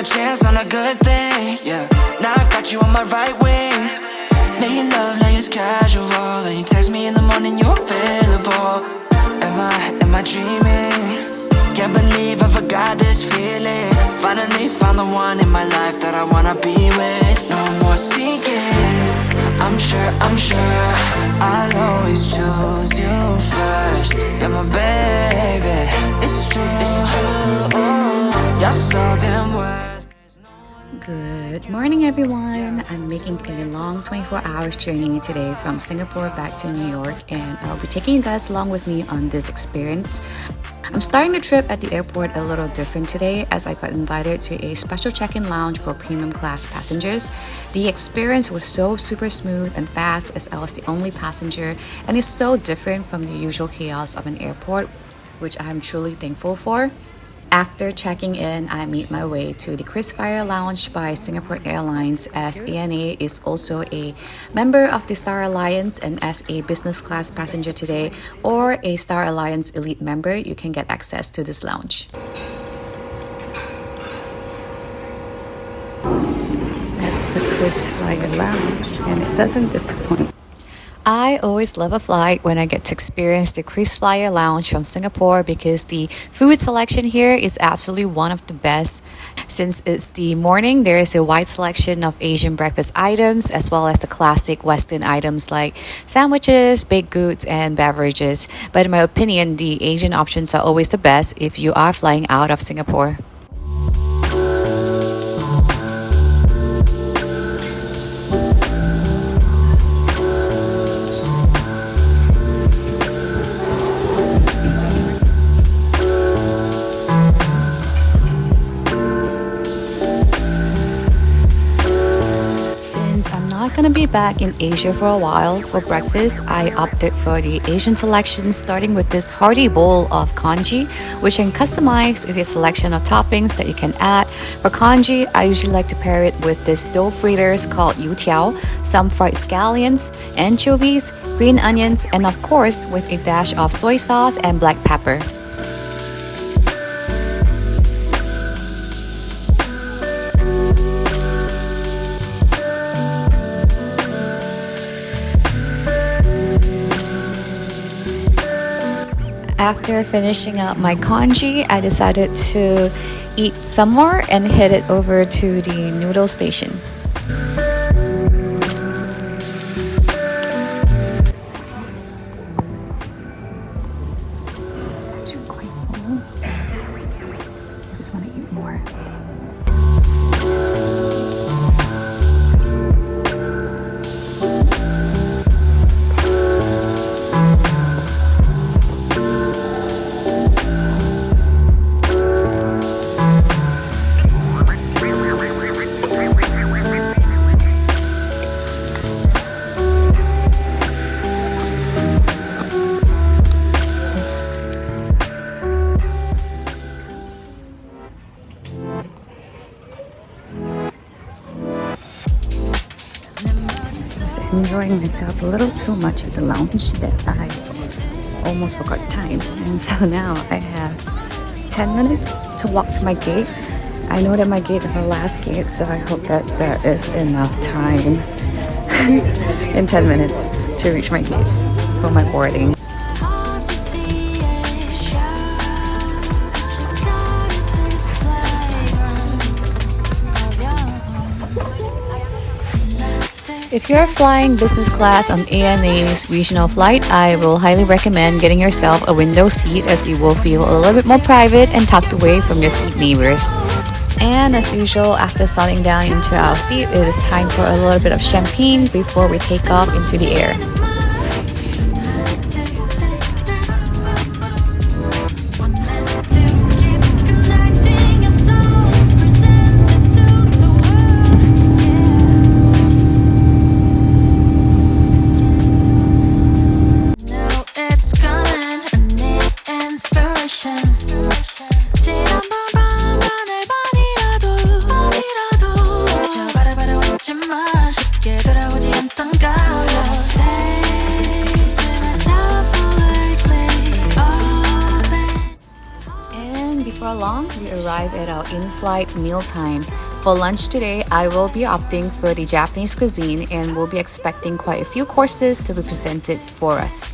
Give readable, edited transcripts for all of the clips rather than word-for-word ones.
chance on a good thing. Yeah, now I got you on my right wing. Making love like it's casual, and you text me in the morning, you're available. Am I dreaming? Can't believe I forgot this feeling. Finally found the one in my life that I wanna be with. No more seeking. I'm sure I'll always choose you first. You're my baby. It's true. You're so damn worth. Good morning, everyone. I'm making a long 24-hour journey today from Singapore back to New York, and I'll be taking you guys along with me on this experience. I'm starting the trip at the airport a little different today, as I got invited to a special check-in lounge for premium class passengers. The experience was so super smooth and fast, as I was the only passenger, and it's so different from the usual chaos of an airport, which I'm truly thankful for. After checking in, I made my way to the Krisflyer lounge by Singapore Airlines, as ANA is also a member of the Star Alliance, and as a business class passenger today or a Star Alliance elite member, you can get access to this lounge. At the Krisflyer lounge, and it doesn't disappoint. I always love a flight when I get to experience the Krisflyer lounge from Singapore, because the food selection here is absolutely one of the best. Since it's the morning, there is a wide selection of Asian breakfast items, as well as the classic Western items like sandwiches, baked goods, and beverages. But in my opinion, the Asian options are always the best if you are flying out of Singapore. Since I'm not gonna be back in Asia for a while, for breakfast I opted for the Asian selection, starting with this hearty bowl of congee, which you can customize with a selection of toppings that you can add. For congee, I usually like to pair it with this dough fritters called youtiao, some fried scallions, anchovies, green onions, and of course with a dash of soy sauce and black pepper. After finishing up my congee, I decided to eat some more and headed over to the noodle station. I'm quite full. I just want to eat more. Enjoying myself a little too much at the lounge that I almost forgot time, and so now I have 10 minutes to walk to my gate. I know that my gate is the last gate, so I hope that there is enough time in 10 minutes to reach my gate for my boarding. If you're flying business class on ANA's regional flight, I will highly recommend getting yourself a window seat, as you will feel a little bit more private and tucked away from your seat neighbors. And as usual, after settling down into our seat, it is time for a little bit of champagne before we take off into the air. 쉽게 돌아오지 않던 걸로 arrived at our in-flight mealtime. For lunch today, I will be opting for the Japanese cuisine and will be expecting quite a few courses to be presented for us.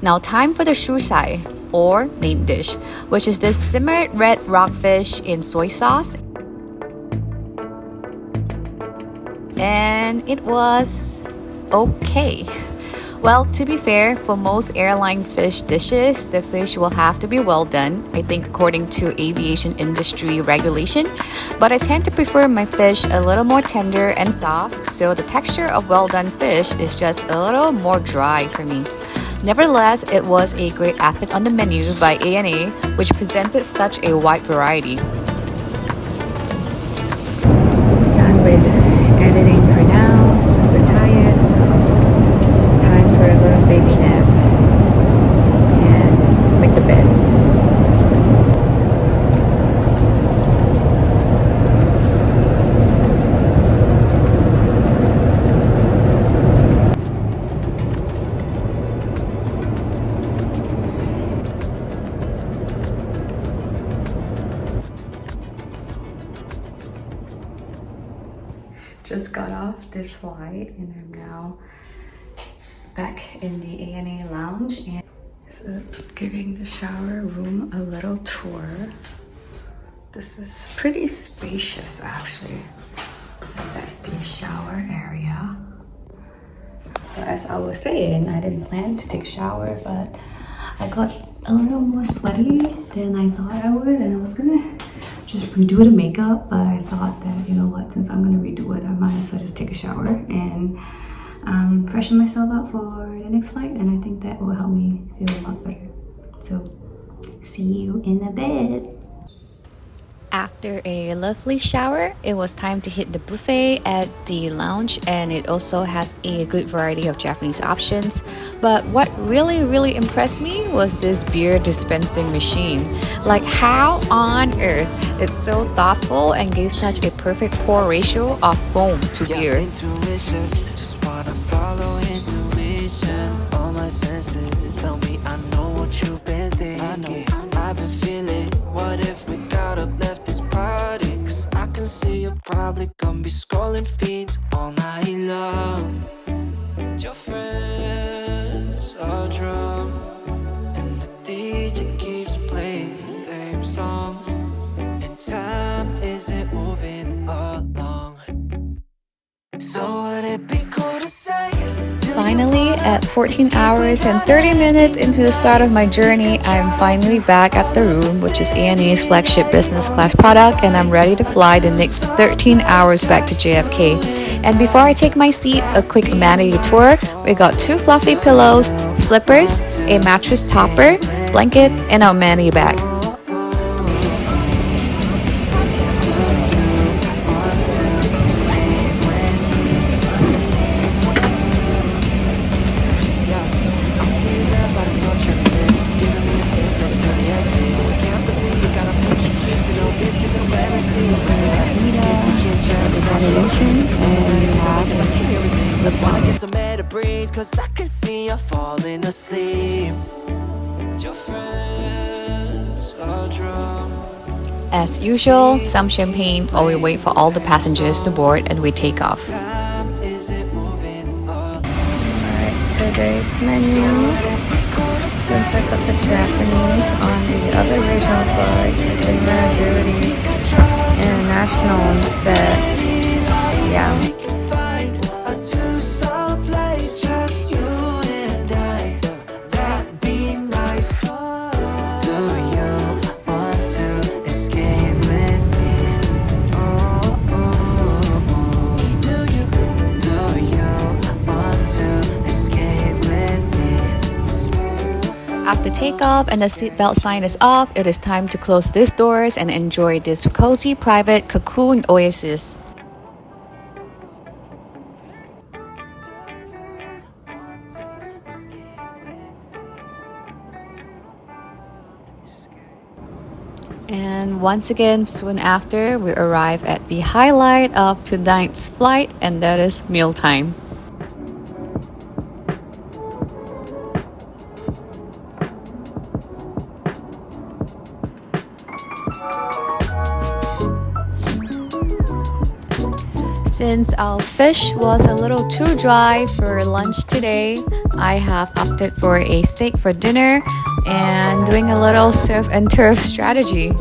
Now time for the shusai, or main dish, which is this simmered red rockfish in soy sauce. And it was okay. Well, to be fair, for most airline fish dishes, the fish will have to be well done, I think according to aviation industry regulation. But I tend to prefer my fish a little more tender and soft, so the texture of well done fish is just a little more dry for me. Nevertheless, it was a great effort on the menu by ANA, which presented such a wide variety. Done with editing for now, super tired, so time for a little baby nap and make the bed. Just got off this flight and I'm now back in the ANA lounge and so giving the shower room a little tour. This is pretty spacious actually. And that's the shower area. So as I was saying, I didn't plan to take a shower, but I got a little more sweaty than I thought I would, and I was gonna just redo the makeup, but I thought that, you know what, since I'm gonna redo it, I might as well just take a shower and freshen myself up for the next flight, and I think that will help me feel a lot better. So see you in a bit. After a lovely shower, it was time to hit the buffet at the lounge, and it also has a good variety of Japanese options. But what really impressed me was this beer dispensing machine. Like, how on earth it's so thoughtful and gave such a perfect pour ratio of foam to beer. Intuition, just wanna follow intuition. All my senses tell me I know what you've been thinking. I've been feeling, what if we got up, left this party? Cause I can see you're probably gonna be scrolling feeds all night long. And your friends are drunk, and the DJ keeps playing the same songs, and time isn't moving along. So would it be cool to say? Finally, at 14 hours and 30 minutes into the start of my journey, I'm finally back at the room, which is ANA's flagship business class product, and I'm ready to fly the next 13 hours back to JFK. And before I take my seat, a quick amenity tour. We got 2 fluffy pillows, slippers, a mattress topper, blanket, and our amenity bag. Cause I can see you falling asleep. Your friends are drunk. As usual, some champagne while we wait for all the passengers to board and we take off. Alright, today's menu. since I got the Japanese on the other regional flight, I think I'm gonna do the international instead. Yeah. After takeoff and the seatbelt sign is off, it is time to close these doors and enjoy this cozy private cocoon oasis. And once again, soon after, we arrive at the highlight of tonight's flight, and that is mealtime. Since our fish was a little too dry for lunch today, I have opted for a steak for dinner and doing a little surf and turf strategy.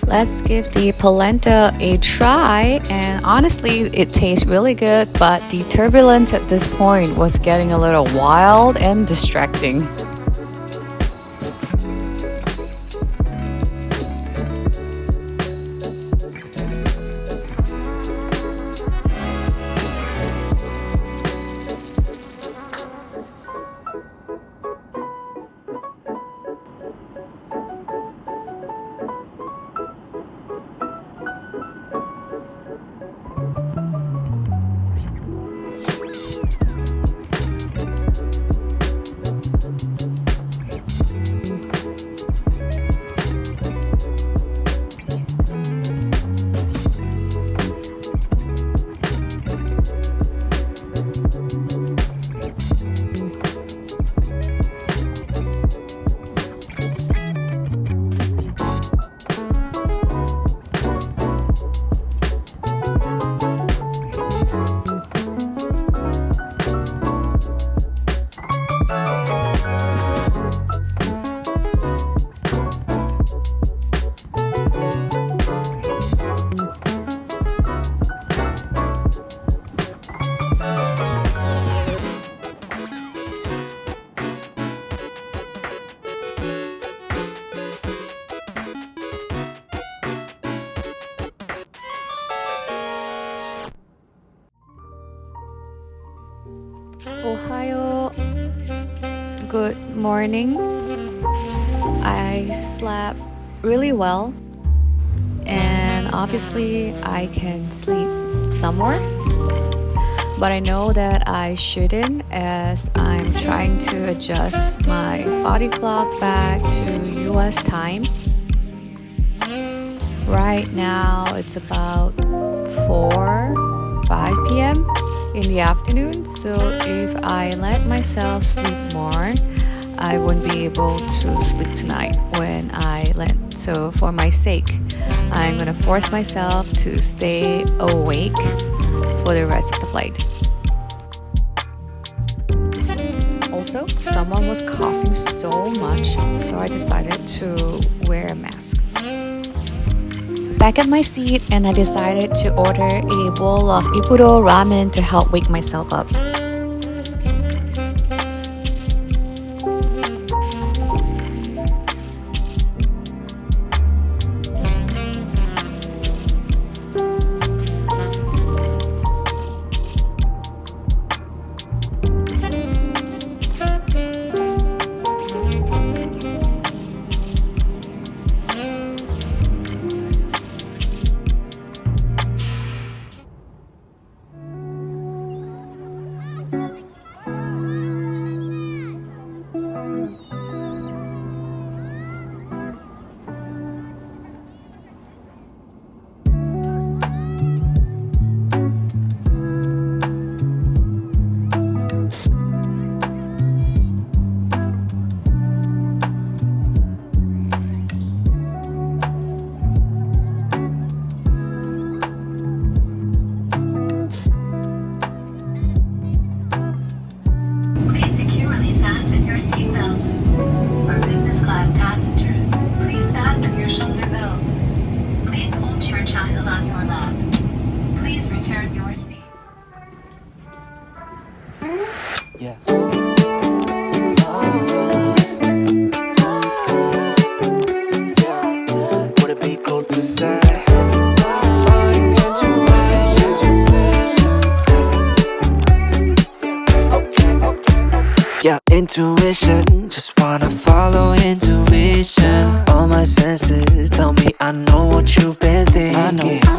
Let's give the polenta a try, and honestly it tastes really good, but the turbulence at this point was getting a little wild and distracting. Ohio, good morning. I slept really well, and obviously I can sleep some more, but I know that I shouldn't, as I'm trying to adjust my body clock back to US time. Right now it's about 5 p.m. in the afternoon, so if I let myself sleep more, I wouldn't be able to sleep tonight when I land. So for my sake, I'm gonna force myself to stay awake for the rest of the flight. Also, someone was coughing so much, so I decided to wear a mask. Back at my seat, and I decided to order a bowl of Ipuro ramen to help wake myself up. on your left. Please return your seat. Yeah. Would it be cool to say? Yeah, intuition, just wanna follow intuition. All my senses tell me I know what you've been thinking.